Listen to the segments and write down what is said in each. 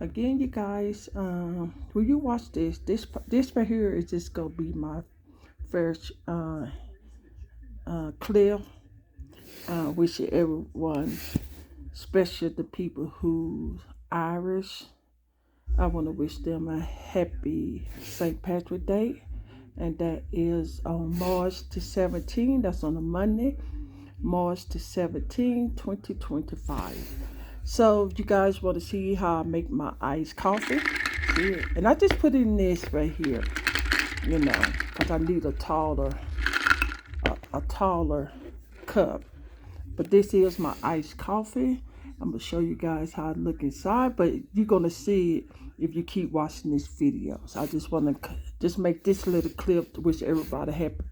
Again, you guys, when you watch this right here is just gonna be my first clip. Wish everyone, especially the people who's Irish. I want to wish them a happy St. Patrick's Day, and that is on March the 17th. That's on a Monday, March the 17th, 2025. So, if you guys want to see how I make my iced coffee, yeah. And I just put in this right here, because I need a taller cup. But this is my iced coffee. I'm gonna show you guys how it look inside, but you're gonna see it if you keep watching this video. So I just want to just make this little clip to wish everybody happy,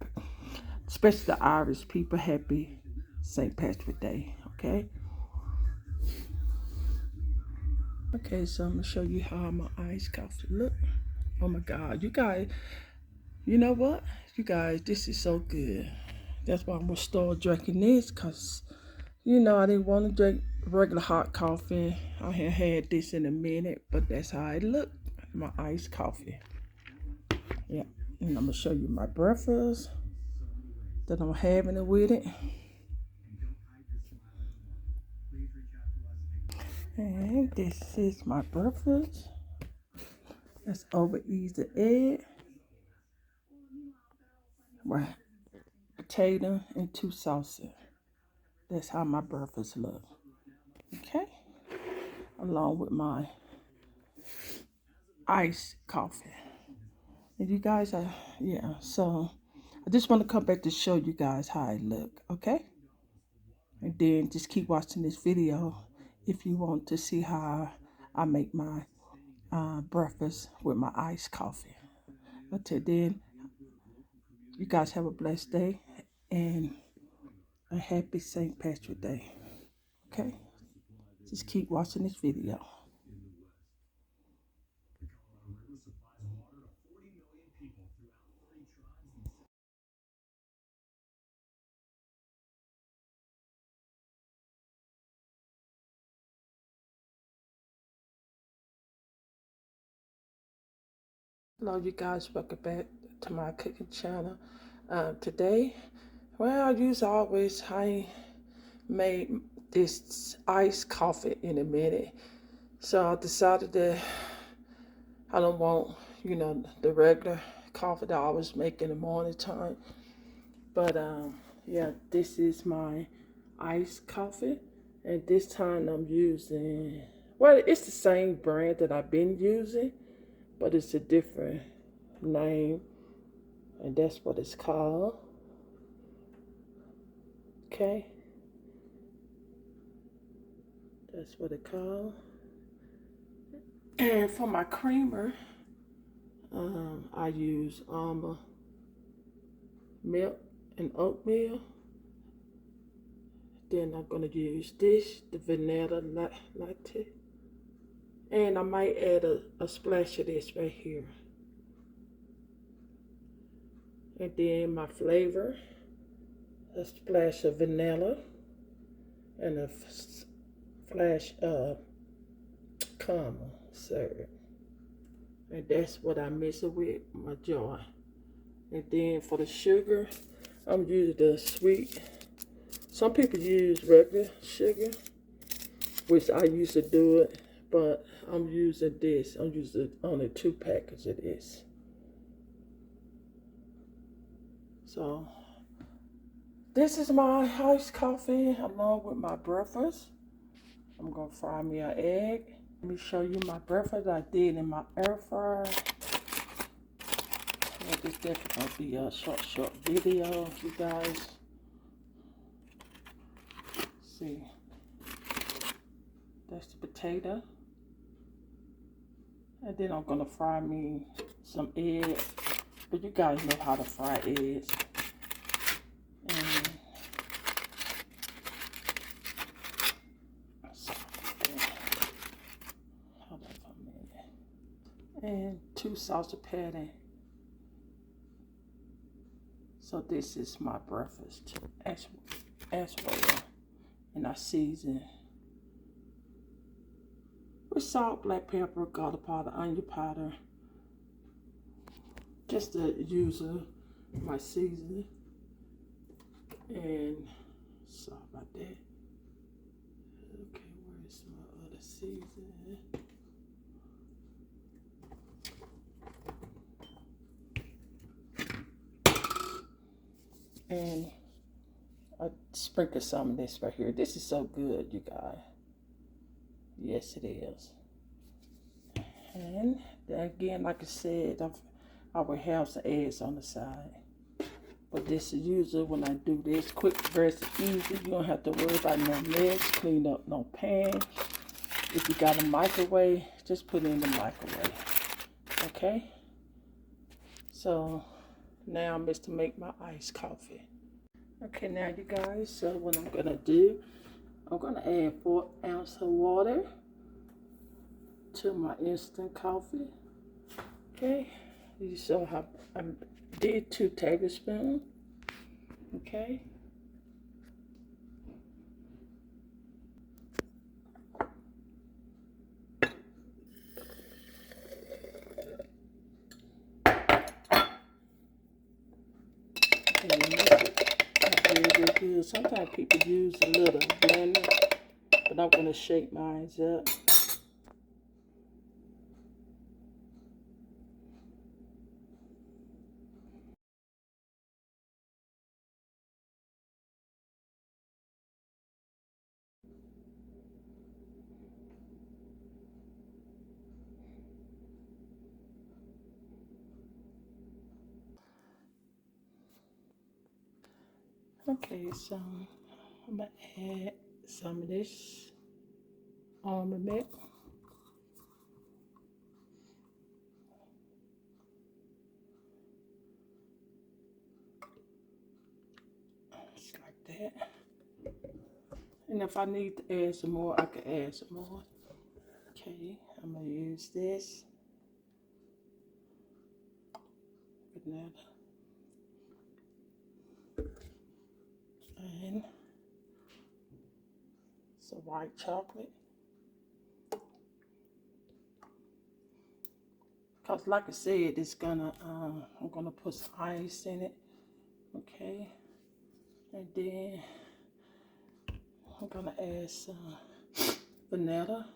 especially the Irish people, happy St. Patrick's Day. Okay. Okay, so I'm gonna show you how my iced coffee look. Oh my God, you guys, you know what? You guys, this is so good. That's why I'm gonna start drinking this, cause I didn't want to drink regular hot coffee. I hadn't had this in a minute, but that's how it looked. My iced coffee. Yeah. And I'm going to show you my breakfast that I'm having it with it. And this is my breakfast. That's over easy egg. Right. Potato and 2 sauces. That's how my breakfast look. Okay. Along with my iced coffee. And you guys are, yeah, so I just want to come back to show you guys how it look, okay? And then just keep watching this video if you want to see how I make my breakfast with my iced coffee. Until then, you guys have a blessed day and a happy St. Patrick's Day, okay? Just keep watching this video. Hello, you guys. Welcome back to my cooking channel. Today, well, I made this iced coffee in a minute. So I decided that I don't want, the regular coffee that I always make in the morning time. But yeah, this is my iced coffee. And this time I'm using, well, it's the same brand that I've been using, but it's a different name. And that's what it's called. Okay. That's what it's called. And for my creamer, I use almond milk and oatmeal. Then I'm gonna use the vanilla latte. And I might add a splash of this right here. And then my flavor, a splash of vanilla and a flash of caramel syrup. And that's what I mix it with, my jar. And then for the sugar, I'm using the sweet. Some people use regular sugar, which I used to do it, but I'm using this. I'm using only 2 packets of this. So this is my iced coffee along with my breakfast. I'm gonna fry me an egg. Let me show you my breakfast I did in my air fryer. Yeah, this definitely gonna be a short video, you guys. See, that's the potato. And then I'm gonna fry me some eggs. But you guys know how to fry eggs. And hold on for a minute. And 2 salsa patty. So this is my breakfast as well. And I season with salt, black pepper, garlic powder, onion powder, just to use my seasoning. And sorry about that. Okay, where's my other seasoning? And I sprinkle some of this right here. This is so good, you guys. Yes, it is. And again, like I said, I will have some eggs on the side. But this is usually when I do this, quick, very easy. You don't have to worry about no mess, clean up no pan. If you got a microwave, just put it in the microwave. Okay? So now I'm just to make my iced coffee. Okay, now you guys, so what I'm gonna do, I'm gonna add 4 ounces of water to my instant coffee. Okay, you saw how I did 2 tablespoons. Okay. Really good. Sometimes people use a little blender, but I'm gonna shake mine up. Okay, so I'm gonna add some of this almond milk. Just like that. And if I need to add some more, I can add some more. Okay, I'm gonna use this banana and some white chocolate. Cause like I said, it's gonna I'm gonna put some ice in it. Okay, and then I'm gonna add some vanilla.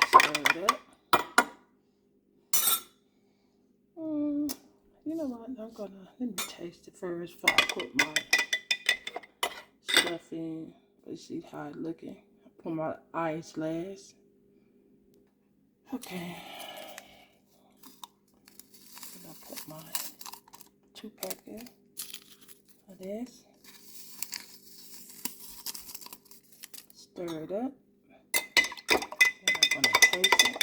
Stir it up. You know what? Let me taste it first before I put my stuff in. Let's see how it's looking. I put my ice last. Okay. And I put my 2 packets of this. Stir it up. And I'm gonna taste it.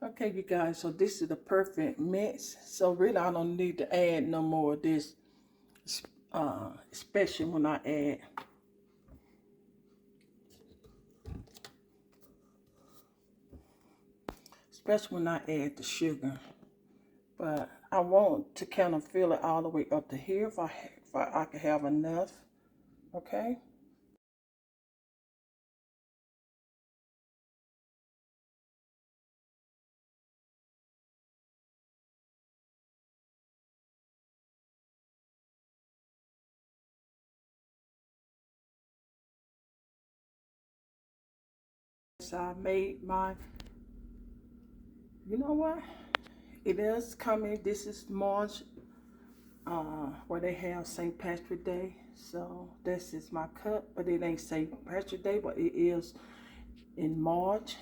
Okay, you guys, so this is the perfect mix. So really, I don't need to add no more of this, especially when I add the sugar. But I want to kind of fill it all the way up to here if I can have enough. Okay. So I made my, you know what? It is coming. This is March, where they have St. Patrick's Day. So this is my cup, but it ain't St. Patrick's Day, but it is in March.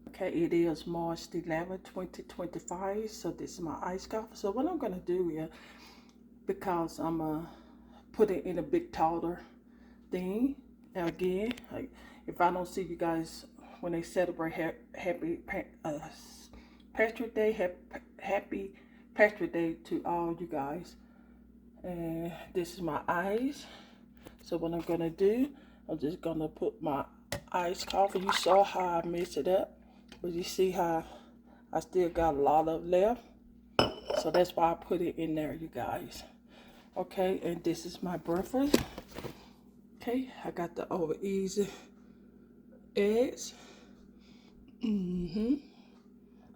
Okay, it is March 11, 2025. So this is my iced coffee. So what I'm gonna do is because I'm put it in a big toddler thing. And again, if I don't see you guys when they celebrate happy Patriot Day, happy Patriot Day to all you guys. And this is my ice. So what I'm gonna do, I'm just gonna put my iced coffee. You saw how I mixed it up, but you see how I still got a lot of left. So that's why I put it in there, you guys. Okay, and this is my breakfast. Okay, I got the over easy eggs.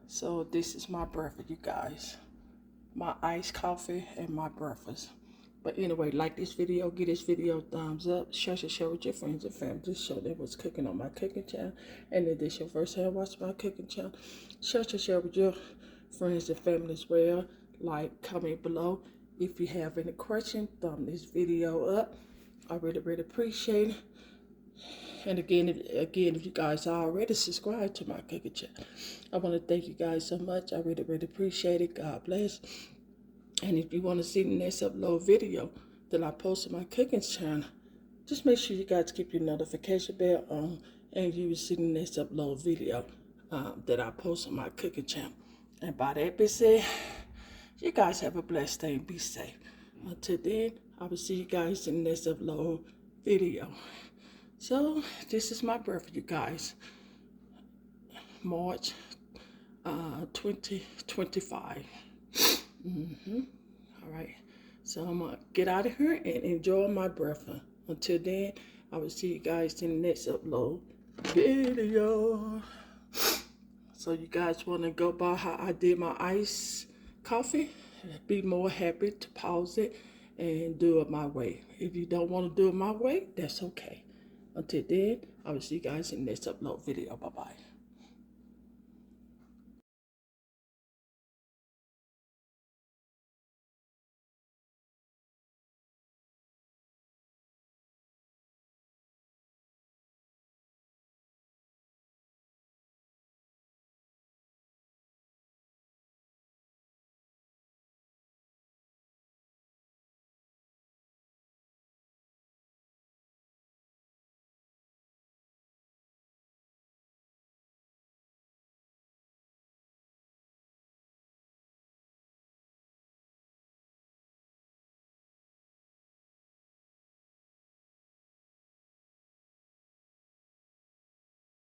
So this is my breakfast, you guys. My iced coffee and my breakfast. But anyway, like this video, give this video a thumbs up. Share with your friends and family. Just show them what's cooking on my cooking channel. And if this your first time watching my cooking channel, share with your friends and family as well. Like, comment below. If you have any questions, thumb this video up. I really appreciate it. And again, if you guys are already subscribed to my cooking channel, I want to thank you guys so much. I really appreciate it. God bless. And if you want to see the next upload video that I post on my cooking channel, just make sure you guys keep your notification bell on, and you will see the next upload video that I post on my cooking channel. And by that being said, you guys have a blessed day and be safe. Until then, I will see you guys in the next upload video. So this is my birthday, you guys. March 2025. All right, so I'm gonna get out of here and enjoy my breakfast. Until then, I will see you guys in the next upload video. So you guys want to go by how I did my iced coffee? Be more happy to pause it and do it my way. If you don't want to do it my way, that's okay. Until then, I will see you guys in the next upload video. Bye bye.